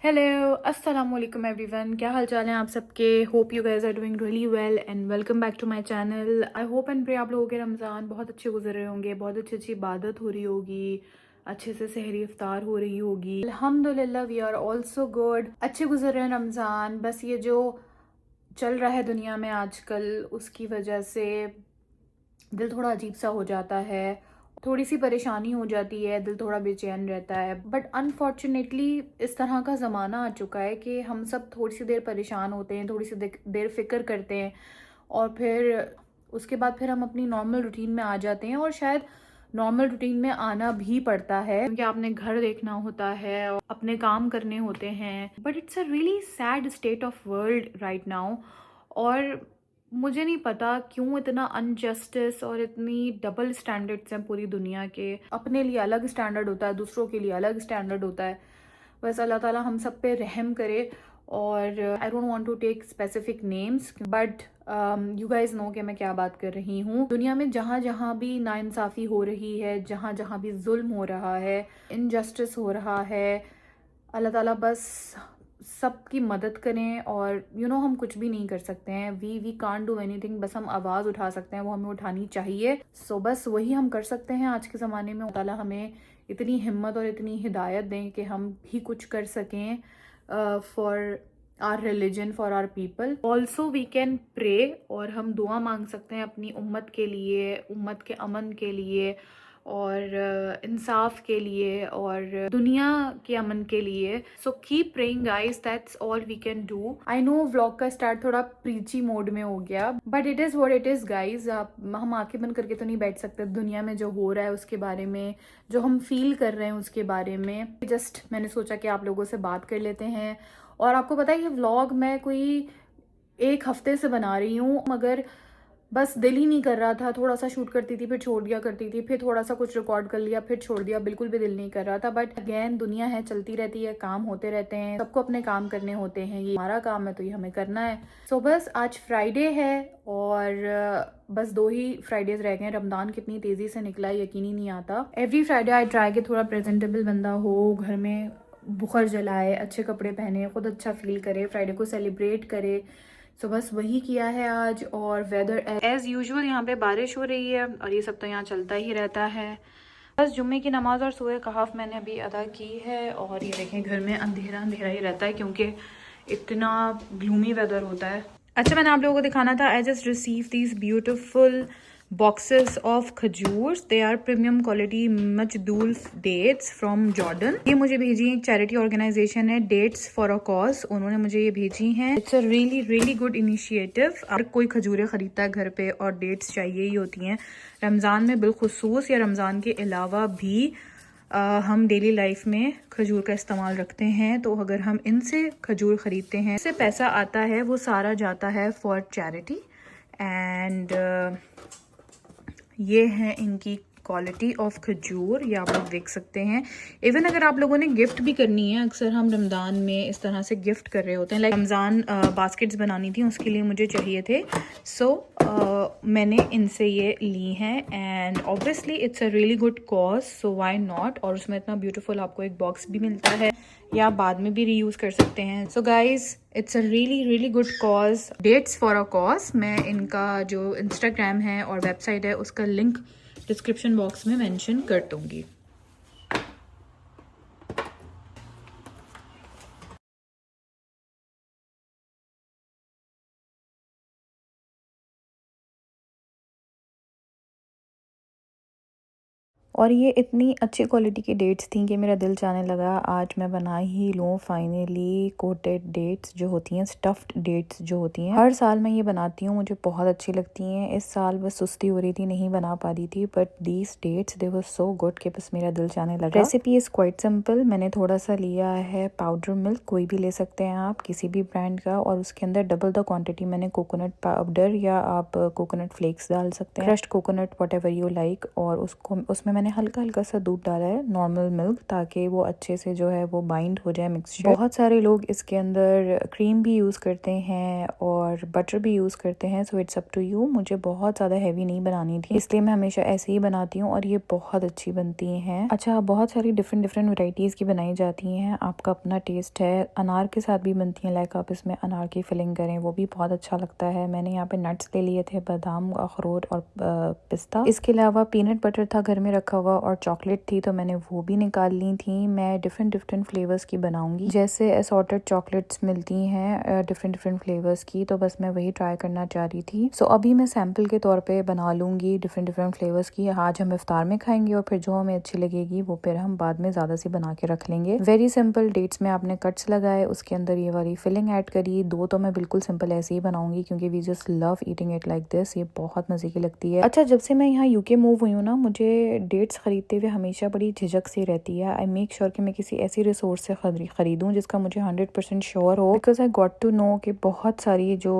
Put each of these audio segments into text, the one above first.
Hello अस्सलाम वालेकुम everyone, क्या हाल चाल हैं आप सबके। Hope you guys are doing really well and welcome back to my channel. I hope and pray आप लोगों के रमज़ान बहुत अच्छे गुजर रहे होंगे, बहुत अच्छी अच्छी इबादत हो रही होगी, अच्छे से सहरी इफ्तार हो रही होगी। अल्हम्दुलिल्लाह वी आर ऑल्सो गुड, अच्छे गुजर रहे हैं रमज़ान। बस ये जो चल रहा है दुनिया में आजकल, उसकी वजह से दिल थोड़ा अजीब सा हो जाता है, थोड़ी सी परेशानी हो जाती है, दिल थोड़ा बेचैन रहता है। बट अनफॉर्चुनेटली इस तरह का ज़माना आ चुका है कि हम सब थोड़ी सी देर परेशान होते हैं, थोड़ी सी देर फिक्र करते हैं और फिर उसके बाद फिर हम अपनी नॉर्मल रूटीन में आ जाते हैं। और शायद नॉर्मल रूटीन में आना भी पड़ता है क्योंकि आपने घर देखना होता है और अपने काम करने होते हैं। But it's a really sad state of world right now. और मुझे नहीं पता क्यों इतना अनजस्टिस और इतनी डबल स्टैंडर्ड्स हैं पूरी दुनिया के। अपने लिए अलग स्टैंडर्ड होता है, दूसरों के लिए अलग स्टैंडर्ड होता है। बस अल्लाह ताला हम सब पे रहम करे। और I don't want to take specific names but you guys know कि मैं क्या बात कर रही हूँ। दुनिया में जहाँ जहाँ भी नाइंसाफ़ी हो रही है, जहाँ जहाँ भी जुल्म हो रहा है, इनजस्टिस हो रहा है, अल्लाह ताला बस सबकी मदद करें। और हम कुछ भी नहीं कर सकते हैं, वी कांट डू एनीथिंग। बस हम आवाज़ उठा सकते हैं, वो हमें उठानी चाहिए। बस वही हम कर सकते हैं आज के ज़माने में। अल्लाह ताला हमें इतनी हिम्मत और इतनी हिदायत दें कि हम भी कुछ कर सकें for our religion, for our people. Also we can pray, और हम दुआ मांग सकते हैं अपनी उम्मत के लिए, उम्मत के अमन के लिए और इंसाफ के लिए और दुनिया के अमन के लिए। So keep praying guys, that's all we can do. I know vlog का स्टार्ट थोड़ा प्रीची मोड में हो गया, but it is what it is guys. हम आंखें बंद करके तो नहीं बैठ सकते दुनिया में जो हो रहा है उसके बारे में, जो हम फील कर रहे हैं उसके बारे में। जस्ट मैंने सोचा कि आप लोगों से बात कर लेते हैं। और आपको पता है ये व्लॉग मैं कोई एक हफ्ते से बना रही हूँ, मगर बस दिल ही नहीं कर रहा था। थोड़ा सा शूट करती थी, फिर छोड़ दिया करती थी, फिर थोड़ा सा कुछ रिकॉर्ड कर लिया, फिर छोड़ दिया, बिल्कुल भी दिल नहीं कर रहा था। बट अगेन दुनिया है, चलती रहती है, काम होते रहते हैं, सबको अपने काम करने होते हैं, ये हमारा काम है तो ये हमें करना है। बस आज फ्राइडे है और बस 2 ही फ्राइडेज रह गए हैं। रमदान कितनी तेज़ी से निकला है यकीन ही नहीं आता। एवरी फ्राइडे आई ट्राई कि थोड़ा प्रेजेंटेबल बंदा हो, घर में बुखर जलाए, अच्छे कपड़े पहने, खुद अच्छा फील करे, फ्राइडे को सेलिब्रेट करे। बस वही किया है आज। और वेदर एज यूजुअल यहाँ पे बारिश हो रही है और ये सब तो यहाँ चलता ही रहता है। बस जुम्मे की नमाज और सूरह कहफ मैंने अभी अदा की है। और ये देखें घर में अंधेरा अंधेरा ही रहता है क्योंकि इतना ग्लूमी वेदर होता है। अच्छा, मैंने आप लोगों को दिखाना था, I just receive these beautiful boxes of खजूर्स। They are premium quality medjool dates from Jordan. ये मुझे भेजी है, एक चैरिटी ऑर्गेनाइजेशन है डेट्स फॉर अ कॉज, उन्होंने मुझे ये भेजी हैं। It's a really really good initiative. अगर कोई खजूरें खरीदता है घर पे और डेट्स चाहिए ही होती हैं रमज़ान में बिलखुसूस, या रमज़ान के अलावा भी हम डेली लाइफ में खजूर का इस्तेमाल रखते हैं। तो अगर हम इनसे खजूर ख़रीदते हैं, इससे पैसा आता है, वो सारा जाता है फॉर चैरिटी। एंड ये है इनकी क्वालिटी ऑफ खजूर, ये आप लोग देख सकते हैं। इवन अगर आप लोगों ने गिफ्ट भी करनी है, अक्सर हम रमज़ान में इस तरह से गिफ्ट कर रहे होते हैं। लाइक रमज़ान बास्केट्स बनानी थी, उसके लिए मुझे चाहिए थे। मैंने इनसे ये ली हैं and obviously it's a really good cause, so why not. और उसमें इतना ब्यूटीफुल आपको एक बॉक्स भी मिलता है, या आप बाद में भी रीयूज़ कर सकते हैं। So guys it's a really really good cause, dates for a cause. मैं इनका जो इंस्टाग्राम है और वेबसाइट है उसका लिंक डिस्क्रिप्शन बॉक्स में मेंशन कर दूंगी। और ये इतनी अच्छी क्वालिटी की डेट्स थी कि मेरा दिल चाहने लगा आज मैं बना ही लूँ फाइनली कोटेड डेट्स जो होती हैं, स्टफ्ड डेट्स जो होती हैं। हर साल मैं ये बनाती हूँ, मुझे बहुत अच्छी लगती हैं। इस साल बस सुस्ती हो रही थी, नहीं बना पा रही थी, but these dates they were so good कि बस मेरा दिल चाहने लगा। Recipe is quite simple. मैंने थोड़ा सा लिया है पाउडर मिल्क, कोई भी ले सकते हैं आप, किसी भी ब्रांड का, और उसके अंदर डबल द क्वान्टिटी मैंने कोकोनट पाउडर या आप कोकोनट फ्लेक्स डाल सकते हैं, crushed coconut what ever you like. और उसमें मैंने मैंने हल्का हल्का सा दूध डाला है, नॉर्मल मिल्क, ताकि वो अच्छे से जो है वो बाइंड हो जाए मिक्सचर। बहुत सारे लोग इसके अंदर क्रीम भी यूज़ करते हैं और बटर भी यूज़ करते हैं, so it's up to you. मुझे बहुत ज़्यादा हैवी नहीं बनानी थी, इसलिए मैं हमेशा ऐसे ही बनाती हूँ और ये बहुत अच्छी बनती हैं। अच्छा, बहुत सारी डिफरेंट डिफरेंट वैरायटीज़ की बनाई जाती हैं, आपका अपना टेस्ट है। अनार के साथ भी बनती हैं, लाइक आप इसमें अनार की फिलिंग करें, वो भी बहुत अच्छा लगता है। मैंने यहाँ पे नट्स ले लिए थे, बादाम, अखरोट और पिस्ता। इसके अलावा पीनट बटर था घर में रखा हुआ और चॉकलेट थी, तो मैंने वो भी निकाल ली थी। मैं डिफरेंट डिफरेंट फ्लेवर्स की बनाऊंगी, जैसे असॉर्टेड चॉकलेट्स मिलती हैं डिफरेंट डिफरेंट फ्लेवर्स की, तो बस मैं वही ट्राई करना चाह रही थी। सो अभी मैं सैम्पल के तौर पे बना लूंगी डिफरेंट डिफरेंट फ्लेवर्स की। आज हम इफ्तार में खाएंगे और फिर जो हमें अच्छी लगेगी वो फिर हम बाद में ज्यादा सी बना के रख लेंगे। वेरी सिंपल, डेट्स में आपने कट्स लगाए, उसके अंदर ये वाली फिलिंग ऐड करी। दो तो मैं बिल्कुल सिंपल ऐसे ही बनाऊंगी क्योंकि we just love eating it like this, ये बहुत मजे की लगती है। अच्छा, जब से मैं यहाँ यूके मूव हुई हूँ ना, मुझे डेट्स खरीदते हुए हमेशा बड़ी झिझक सी रहती है। आई मेक श्योर कि मैं किसी ऐसी रिसोर्स से खरीदूं जिसका मुझे 100% श्योर हो, because I got to know कि बहुत सारी जो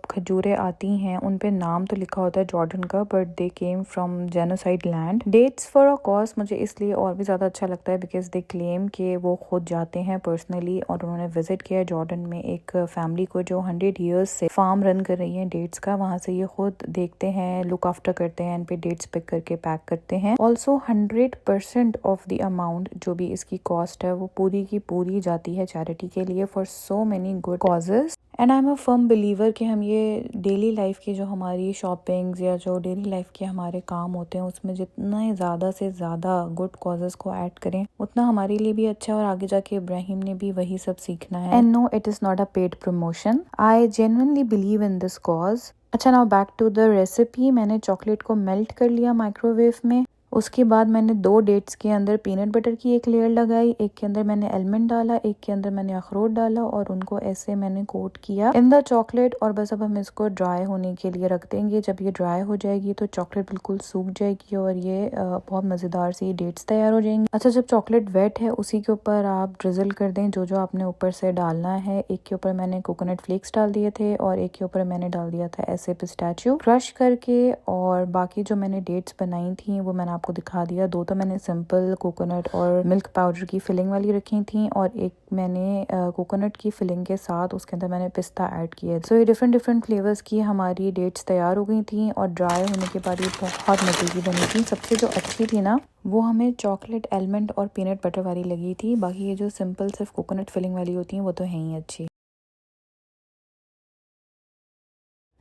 खजूरें आती हैं उन पे नाम तो लिखा होता है जॉर्डन का, but they came from genocide land. Dates for a cause मुझे इसलिए और भी ज्यादा अच्छा लगता है बिकॉज दे क्लेम कि वो खुद जाते हैं पर्सनली और उन्होंने विजिट किया जॉर्डन में एक फैमिली को जो 100 ईयर्स से फार्म रन कर रही है डेट्स का। वहां से ये खुद देखते हैं, लुक आफ्टर करते हैं, इन पे डेट्स पिक करके पैक करते हैं। ऑल्सो 100% ऑफ द अमाउंट जो भी इसकी कॉस्ट है वो पूरी की पूरी जाती है चैरिटी के लिए for so many good causes. And I am a firm believer कि हम ये डेली लाइफ की जो हमारी शॉपिंग्स या जो डेली लाइफ के हमारे काम होते हैं उसमें जितना ज़्यादा से ज़्यादा गुड कॉजेज को ऐड करें उतना हमारे लिए भी अच्छा है, और आगे जाके इब्राहिम ने भी वही सब सीखना है। And no, it is not a paid promotion, I genuinely believe in this cause. अच्छा, now back to the recipe. मैंने चॉकलेट को मेल्ट कर लिया माइक्रोवेव में। उसके बाद मैंने 2 डेट्स के अंदर पीनट बटर की एक लेयर लगाई, एक के अंदर मैंने आलमंड डाला, एक के अंदर मैंने अखरोट डाला और उनको ऐसे मैंने कोट किया इन द चॉकलेट। और बस अब हम इसको ड्राई होने के लिए रख देंगे। जब ये ड्राई हो जाएगी तो चॉकलेट बिल्कुल सूख जाएगी और ये बहुत मज़ेदार सी डेट्स तैयार हो जाएंगी। अच्छा, जब चॉकलेट वेट है उसी के ऊपर आप ड्रिजल कर दें जो जो आपने ऊपर से डालना है। एक के ऊपर मैंने कोकोनट फ्लेक्स डाल दिए थे और एक के ऊपर मैंने डाल दिया था ऐसे पिस्ताचियो क्रश करके, और बाकी जो मैंने डेट्स बनाई थी वो मैंने आपको दिखा दिया। 2 तो मैंने सिंपल कोकोनट और मिल्क पाउडर की फिलिंग वाली रखी थी और एक मैंने कोकोनट की फिलिंग के साथ उसके अंदर मैंने पिस्ता ऐड किया। सो ये डिफरेंट डिफरेंट फ्लेवर्स की हमारी डेट्स तैयार हो गई थी और ड्राई होने के बाद ये बहुत मजे की बनी थी। सबसे जो अच्छी थी ना वो हमें चॉकलेट, आलमंड और पीनट बटर वाली लगी थी। बाकी ये जो सिंपल सिर्फ कोकोनट फिलिंग वाली होती हैं वो तो है ही अच्छी।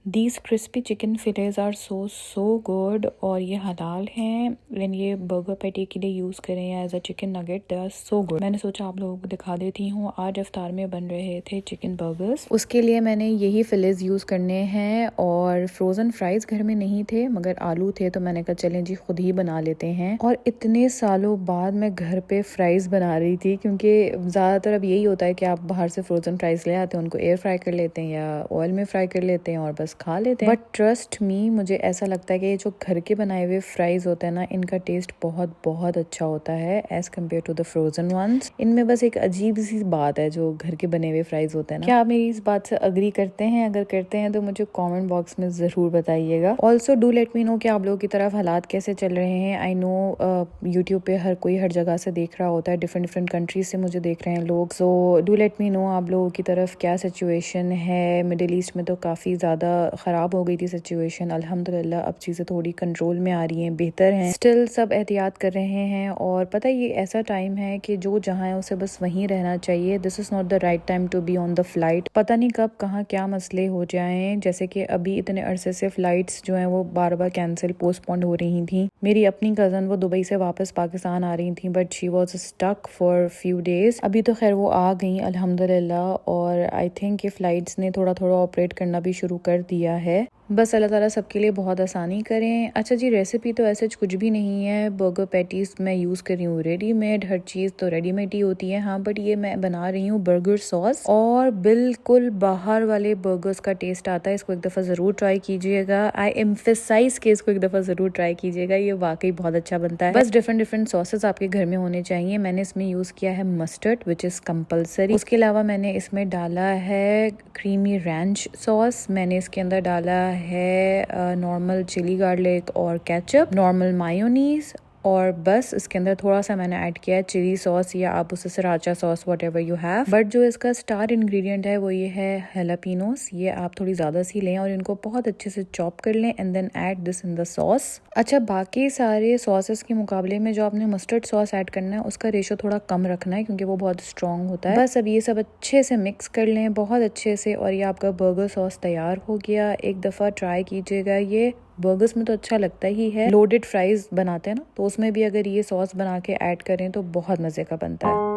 These crispy chicken fillets are so good, और ये हलाल हैं। एंड ये बर्गर पैटी के लिए यूज़ करें या as a chicken nugget, they are so good. मैंने सोचा आप लोगों को दिखा देती हूँ। आज इफ्तार में बन रहे थे चिकन बर्गर्स, उसके लिए मैंने यही फिलेज यूज़ करने हैं। और फ्रोज़न फ्राइज घर में नहीं थे मगर आलू थे, तो मैंने कहा चलें जी खुद ही बना लेते हैं। और इतने सालों बाद मैं घर पे फ्राइज बना रही थी, क्योंकि ज़्यादातर अब यही होता है कि आप बाहर से फ्रोज़न फ्राइज ले आते हैं, उनको एयर फ्राई कर लेते हैं या ऑयल में फ्राई कर लेते हैं और बस खा लेते हैं। बट ट्रस्ट मी, मुझे ऐसा लगता है कि ये जो घर के बनाए हुए फ्राइज होते हैं ना, इनका टेस्ट बहुत बहुत अच्छा होता है as compare to the frozen ones. इनमें बस एक अजीब सी बात है जो घर के बने हुए फ्राइज होते हैं ना। क्या आप मेरी इस बात से अग्री करते हैं? अगर करते हैं तो मुझे कमेंट बॉक्स में जरूर बताइएगा। Also do let me know कि आप लोगों की तरफ हालात कैसे चल रहे हैं। आई नो यूट्यूब पे हर कोई हर जगह से देख रहा होता है, डिफरेंट डिफरेंट कंट्रीज से मुझे देख रहे हैं लोग। So do let me know आप लोगों की तरफ क्या सिचुएशन है। मिडिल ईस्ट में तो काफ़ी ज़्यादा ख़राब हो गई थी सिचुएशन, अल्हम्दुलिल्लाह अब चीज़ें थोड़ी कंट्रोल में आ रही हैं, बेहतर हैं। स्टिल सब एहतियात कर रहे हैं, और पता है ये ऐसा टाइम है कि जो जहाँ है उसे बस वहीं रहना चाहिए। This is not the right time to be on the flight. पता नहीं कब कहाँ क्या मसले हो जाएं, जैसे कि अभी इतने अरसे से फ्लाइट्स जो हैं वो बार बार कैंसिल, पोस्टपोन्ड हो रही थी। मेरी अपनी कज़न वो दुबई से वापस पाकिस्तान आ रही थी, but she was stuck for few days. अभी तो खैर वो आ गई अल्हम्दुलिल्लाह, और आई थिंक कि फ्लाइट्स ने थोड़ा थोड़ा ऑपरेट करना भी शुरू कर दिया है। बस अल्लाह ताला सबके लिए बहुत आसानी करें। अच्छा जी, रेसिपी तो ऐसे कुछ भी नहीं है। बर्गर पैटीज मैं यूज़ कर रही हूँ रेडीमेड, हर चीज़ तो रेडीमेड ही होती है। हाँ, बट ये मैं बना रही हूँ बर्गर सॉस, और बिल्कुल बाहर वाले बर्गर्स का टेस्ट आता है। इसको एक दफ़ा ज़रूर ट्राई कीजिएगा। आई एम्फेसाइज के इसको एक दफ़ा ज़रूर ट्राई कीजिएगा, ये वाकई बहुत अच्छा बनता है। बस डिफरेंट डिफरेंट सॉसेस आपके घर में होने चाहिए। मैंने इसमें यूज़ किया है मस्टर्ड, विच इज़ कंपल्सरी। उसके अलावा मैंने इसमें डाला है क्रीमी रैंच सॉस, मैंने इसके अंदर डाला है नॉर्मल चिली गार्लिक और केचप, नॉर्मल मायोनीज, और बस इसके अंदर थोड़ा सा मैंने ऐड किया है चिली सॉस या आप उसे sriracha sauce whatever you have. But जो इसका स्टार इंग्रेडिएंट है वो ये है हैलापिनोस। ये आप थोड़ी ज्यादा सी लें और इनको बहुत अच्छे से चॉप कर लें and then add this in the sauce. अच्छा, बाकी सारे सॉसेस के मुकाबले में जो आपने मस्टर्ड सॉस ऐड करना है उसका रेशो थोड़ा कम रखना है क्योंकि वो बहुत स्ट्रॉन्ग होता है। बस अब ये सब अच्छे से मिक्स कर लें बहुत अच्छे से और ये आपका बर्गर सॉस तैयार हो गया। एक दफ़ा ट्राई कीजिएगा, ये बर्गर्स में तो अच्छा लगता ही है। लोडेड फ्राइज बनाते हैं ना, तो उसमें भी अगर ये सॉस बना के ऐड करें तो बहुत मज़े का बनता है।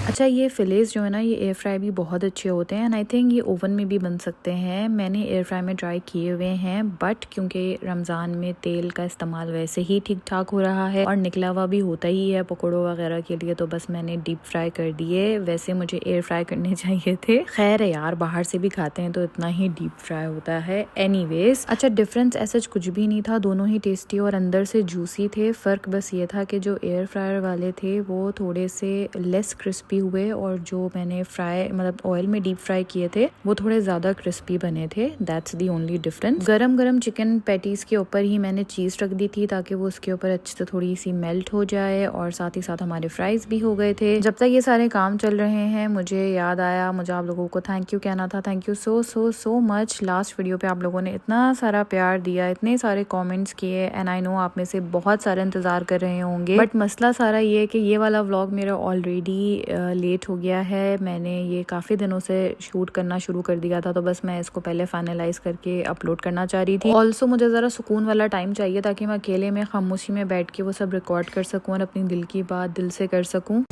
अच्छा, ये फिलेस जो है ना, ये एयर फ्राई भी बहुत अच्छे होते हैं एंड आई थिंक ये ओवन में भी बन सकते हैं। मैंने एयर फ्राई में ट्राई किए हुए हैं बट क्योंकि रमज़ान में तेल का इस्तेमाल वैसे ही ठीक ठाक हो रहा है और निकला हुआ भी होता ही है पकौड़ों वगैरह के लिए, तो बस मैंने डीप फ्राई कर दिए। वैसे मुझे एयर फ्राई करने चाहिए थे, खैर है यार, बाहर से भी खाते हैं तो इतना ही डीप फ्राई होता है। एनीवेज, अच्छा डिफरेंस ऐसा कुछ भी नहीं था, दोनों ही टेस्टी और अंदर से जूसी थे। फ़र्क बस ये था कि जो एयर फ्रायर वाले थे वो थोड़े से लेस क्रिस्पी हुए और जो मैंने फ्राई मतलब ऑयल में डीप फ्राई किए थे वो थोड़े ज्यादा क्रिस्पी बने थे। That's the only difference. गरम गरम चिकन पैटीज के ऊपर ही मैंने चीज रख दी थी ताकि वो उसके ऊपर अच्छे से थोड़ी सी मेल्ट हो जाए और साथ ही साथ हमारे फ्राइज भी हो गए थे। जब तक ये सारे काम चल रहे हैं मुझे याद आया, मुझे आप लोगों को थैंक यू कहना था। Thank you so so so much. Last video पे आप लोगों ने इतना सारा प्यार दिया, इतने सारे कॉमेंट्स किए एंड आई नो आप में से बहुत सारे इंतजार कर रहे होंगे। बट मसला सारा ये है कि ये वाला व्लॉग मेरा ऑलरेडी लेट हो गया है। मैंने ये काफ़ी दिनों से शूट करना शुरू कर दिया था तो बस मैं इसको पहले फाइनलाइज करके अपलोड करना चाह रही थी। ऑल्सो मुझे ज़रा सुकून वाला टाइम चाहिए ताकि मैं अकेले में खामोशी में बैठ के वो सब रिकॉर्ड कर सकूँ और अपनी दिल की बात दिल से कर सकूँ।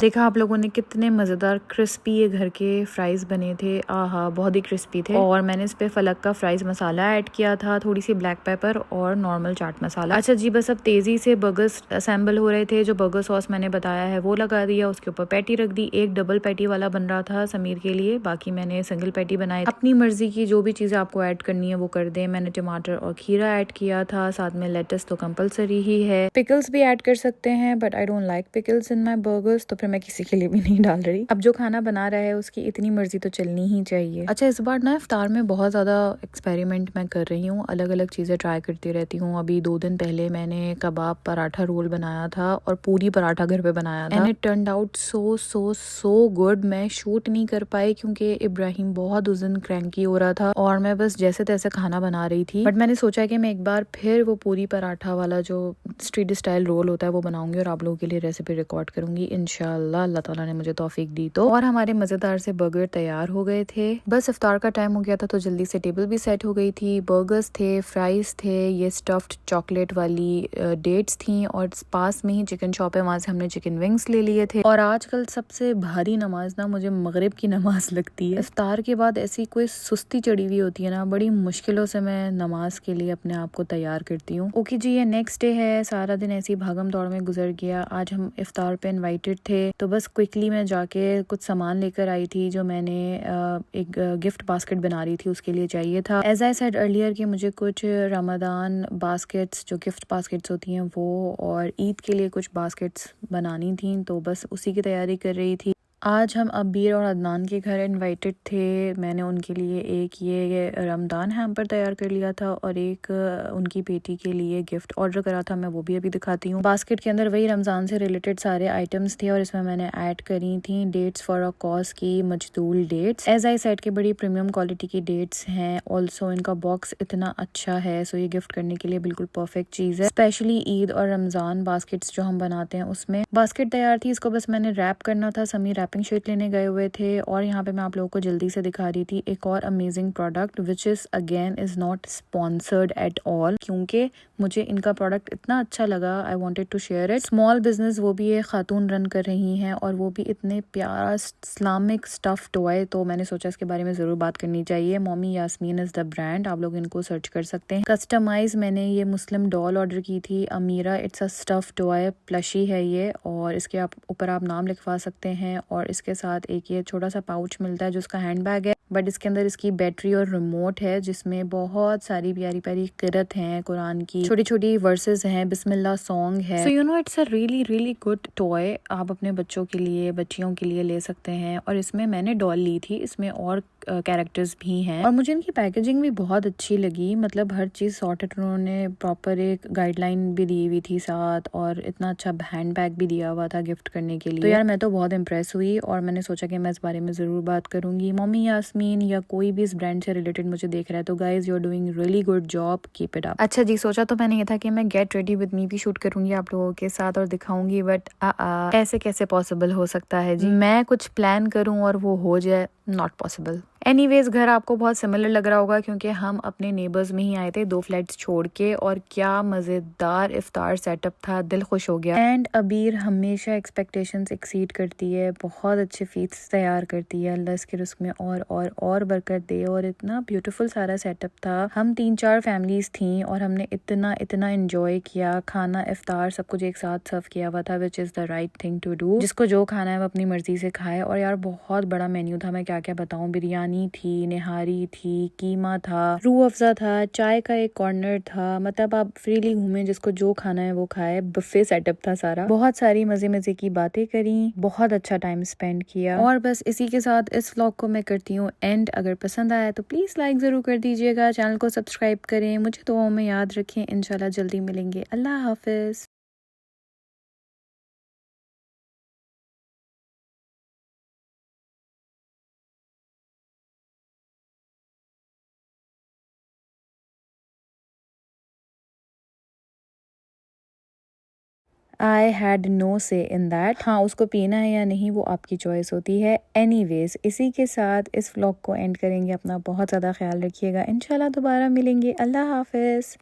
देखा आप लोगों ने कितने मज़ेदार क्रिस्पी ये घर के फ्राइज बने थे। आहा, बहुत ही क्रिस्पी थे। और मैंने इस पे फलक का फ्राइज मसाला ऐड किया था, थोड़ी सी ब्लैक पेपर और नॉर्मल चाट मसाला। अच्छा जी, बस अब तेजी से बर्गर्स असेंबल हो रहे थे। जो बर्गर सॉस मैंने बताया है वो लगा दिया, उसके ऊपर पैटी रख दी। एक डबल पैटी वाला बन रहा था समीर के लिए, बाकी मैंने सिंगल पैटी बनाई। अपनी मर्जी की जो भी चीज़ें आपको ऐड करनी है वो कर दें। मैंने टमाटर और खीरा ऐड किया था, साथ में लेटस तो कंपलसरी ही है। पिकल्स भी ऐड कर सकते हैं but I don't like pickles in my burgers, तो फिर मैं किसी के लिए भी नहीं डाल रही। अब जो खाना बना रहा है उसकी इतनी मर्जी तो चलनी ही चाहिए। अच्छा, इस बार ना इफ्तार में बहुत ज्यादा एक्सपेरिमेंट मैं कर रही हूँ, अलग अलग चीजें ट्राई करती रहती हूँ। अभी 2 दिन पहले मैंने कबाब पराठा रोल बनाया था और पूरी पराठा घर पे बनाया था and it turned out so so so good. मैं शूट नहीं कर पाई क्योंकि इब्राहिम बहुत उस दिन क्रैंकी हो रहा था और मैं बस जैसे तैसे खाना बना रही थी। बट मैंने सोचा कि मैं एक बार फिर वो पूरी पराठा वाला जो स्ट्रीट स्टाइल रोल होता है वो बनाऊंगी और आप लोगों के लिए रेसिपी रिकॉर्ड करूंगी इंशाल्लाह, अल्लाह ताला ने मुझे तौफीक दी तो। और हमारे मजेदार से बर्गर तैयार हो गए थे। बस इफ्तार का टाइम हो गया था तो जल्दी से टेबल भी सेट हो गई थी। बर्गर्स थे, फ्राइज थे, ये स्टफ्ड चॉकलेट वाली डेट्स थी और पास में ही चिकन शॉप है, वहां से हमने चिकन विंग्स ले लिए थे। और आजकल सबसे भारी नमाज ना मुझे मगरिब की नमाज लगती है। इफ्तार के बाद ऐसी कोई सुस्ती चढ़ी हुई होती है ना, बड़ी मुश्किलों से मैं नमाज के लिए अपने आप को तैयार करती हूँ। ओके जी, ये नेक्स्ट डे है। सारा दिन ऐसी भागम दौड़ में गुजर गया। आज हम इफ्तार पे इनवाइटेड थे तो बस क्विकली मैं जाके कुछ सामान लेकर आई थी जो मैंने एक गिफ्ट बास्केट बना रही थी उसके लिए चाहिए था। एज आई सेड अर्लियर कि मुझे कुछ रमदान बास्केट्स जो गिफ्ट बास्केट्स होती हैं वो और ईद के लिए कुछ बास्केट्स बनानी थी, तो बस उसी की तैयारी कर रही थी। आज हम अब्बीर और अदनान के घर इनवाइटेड थे। मैंने उनके लिए एक ये रमदान हैम्पर तैयार कर लिया था और एक उनकी बेटी के लिए गिफ्ट ऑर्डर करा था, मैं वो भी अभी दिखाती हूँ। बास्केट के अंदर वही रमजान से रिलेटेड सारे आइटम्स थे और इसमें मैंने ऐड करी थी डेट्स फॉर अ कॉज की मजदूल डेट्स। एज आई सेड के बड़ी प्रीमियम क्वालिटी की डेट्स हैं। ऑल्सो इनका बॉक्स इतना अच्छा है, सो ये गिफ्ट करने के लिए बिल्कुल परफेक्ट चीज है, स्पेशली ईद और रमजान बास्केट्स जो हम बनाते हैं उसमें। बास्केट तैयार थी, इसको बस मैंने रैप करना था। समीर रैपिंग शीट लेने गए हुए थे और यहाँ पे मैं आप लोगों को जल्दी से दिखा रही थी एक और amazing product which is again is not sponsored at all, क्योंकि मुझे इनका प्रोडक्ट इतना अच्छा लगा, I wanted to share it. Small business वो भी एक खातून रन कर रही हैं और वो भी इतने प्यारा इस्लामिक स्टफ टॉय, तो मैंने सोचा इसके बारे में जरूर बात करनी चाहिए। Mommy Yasmeen is the brand, आप लोग इनको सर्च कर सकते हैं। कस्टमाइज मैंने ये मुस्लिम डॉल ऑर्डर की थी, अमीरा। It's a stuff toy, plushie है ये और इसके ऊपर आप नाम लिखवा सकते हैं और और इसके साथ एक ये छोटा सा पाउच मिलता है जो उसका हैंड बैग है, बट इसके अंदर इसकी बैटरी और रिमोट है जिसमें बहुत सारी प्यारी प्यारी किरत हैं, कुरान की छोटी छोटी वर्सेस हैं, बिस्मिल्लाह सॉन्ग है। So you know it's a really really good toy. आप अपने बच्चों के लिए, बच्चियों के लिए ले सकते हैं। और इसमें मैंने डॉल ली थी, इसमें और कैरेक्टर्स भी हैं और मुझे इनकी पैकेजिंग भी बहुत अच्छी लगी। मतलब हर चीज़ सॉर्टेड, उन्होंने प्रॉपर एक गाइडलाइन भी दी हुई थी साथ और इतना अच्छा हैंड बैग भी दिया हुआ था गिफ्ट करने के लिए। तो यार मैं तो बहुत इम्प्रेस हुई और मैंने सोचा कि मैं इस बारे में ज़रूर बात करूंगी। मम्मी यास्मीन या कोई भी इस ब्रांड से रिलेटेड मुझे देख रहा है तो guys you are doing really good job, keep it up. अच्छा जी, सोचा तो मैंने ये था कि मैं गेट रेडी विद मी भी शूट करूंगी आप लोगों के साथ और दिखाऊंगी, बट ऐसे कैसे पॉसिबल हो सकता है जी, मैं कुछ प्लान करूं और वो हो जाए, नॉट पॉसिबल। एनीवेज घर आपको बहुत सिमिलर लग रहा होगा क्योंकि हम अपने नेबर्स में ही आए थे 2 फ्लैट्स छोड़ के, और क्या मजेदार इफ्तार सेटअप था, दिल खुश हो गया। एंड अबीर हमेशा एक्सपेक्टेशंस एक्सीड करती है, बहुत अच्छे फीड्स तैयार करती है, अल्लाह इसके रिस्क में और बरकत दे। और इतना ब्यूटीफुल सारा सेटअप था। हम 3-4 फैमिलीज थी और हमने इतना इतना एंजॉय किया। खाना इफ्तार सब कुछ एक साथ सर्व किया हुआ था, which is the right thing to do. जिसको जो खाना है वो अपनी मर्जी से खाए। और यार बहुत बड़ा मेन्यू था, मैं क्या क्या बताऊं। बिरयानी थी, निहारी थी, कीमा था, रूह अफ़ज़ा था, चाय का एक कॉर्नर था। मतलब आप फ्रीली घूमें, जिसको जो खाना है वो खाए। बुफे सेटअप था सारा। बहुत सारी मजे मजे की बातें करी, बहुत अच्छा टाइम स्पेंड किया। और बस इसी के साथ इस व्लॉग को मैं करती हूँ एंड। अगर पसंद आया तो प्लीज लाइक जरूर कर दीजिएगा, चैनल को सब्सक्राइब करें, मुझे दुआओं में याद रखें। इंशाल्लाह जल्दी मिलेंगे। अल्लाह हाफिज। आई हैड नो से इन दैट। हाँ, उसको पीना है या नहीं वो आपकी चॉइस होती है। एनीवेज इसी के साथ इस व्लॉग को एंड करेंगे। अपना बहुत ज़्यादा ख्याल रखिएगा। इंशाल्लाह दोबारा मिलेंगे। अल्लाह हाफिज़।